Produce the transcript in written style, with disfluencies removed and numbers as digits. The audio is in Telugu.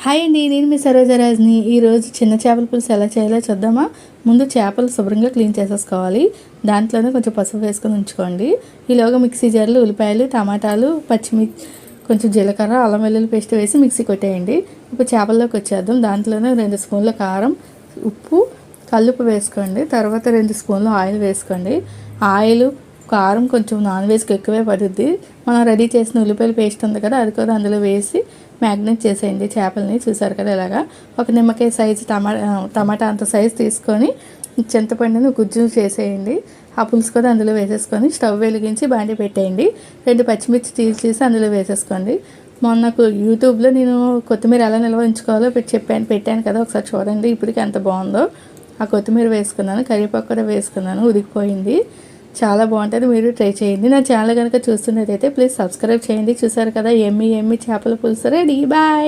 హాయ్ అండి, నేను మీ సరోజరాజ్ని. ఈరోజు చిన్న చేపల పులుసు ఎలా చేయాలో చూద్దామా. ముందు చేపలు శుభ్రంగా క్లీన్ చేసేసుకోవాలి. దాంట్లోనే కొంచెం పసుపు వేసుకొని ఉంచుకోండి. ఈలోగా మిక్సీ జార్లో ఉల్లిపాయలు, టమాటాలు, పచ్చిమిర్చి, కొంచెం జీలకర్ర, అల్లం వెల్లుల్లి పేస్ట్ వేసి మిక్సీ కొట్టేయండి. ఇప్పుడు చేపల్లోకి వచ్చేద్దాం. దాంట్లోనే 2 స్పూన్ల కారం, ఉప్పు, కల్లుప్పు వేసుకోండి. తర్వాత 2 స్పూన్లు ఆయిల్ వేసుకోండి. ఆయిల్, కారం కొంచెం నాన్ వెజ్కి ఎక్కువే పడుద్ది. మనం రెడీ చేసిన ఉల్లిపాయల పేస్ట్ ఉంది కదా, అది కూడా అందులో వేసి మ్యాగ్నేట్ చేసేయండి చేపల్ని. చూసారు కదా ఇలాగా. ఒక నిమ్మకాయ సైజు టమాటా అంత సైజు తీసుకొని చింతపండుని గుజ్జు చేసేయండి. ఆ పులుసు కూడా అందులో వేసేసుకొని స్టవ్ వెలిగించి బాండి పెట్టేయండి. 2 పచ్చిమిర్చి తీసి అందులో వేసేసుకోండి. మొన్నకు యూట్యూబ్లో నేను కొత్తిమీర ఎలా నిల్వ ఉంచుకోవాలో పెట్టాను కదా, ఒకసారి చూడండి. ఇప్పటికి ఎంత బాగుందో. ఆ కొత్తిమీర వేసుకున్నాను, కరివేపాకు కూడా వేసుకున్నాను, ఉడికిపోయింది. చాలా బాగుంటుంది, మీరు ట్రై చేయండి. నా ఛానల్ కనుక చూస్తున్నట్టయితే ప్లీజ్ సబ్స్క్రైబ్ చేయండి. చూసారు కదా, ఎమ్మి చేపల పులుసు రెడీ. బాయ్.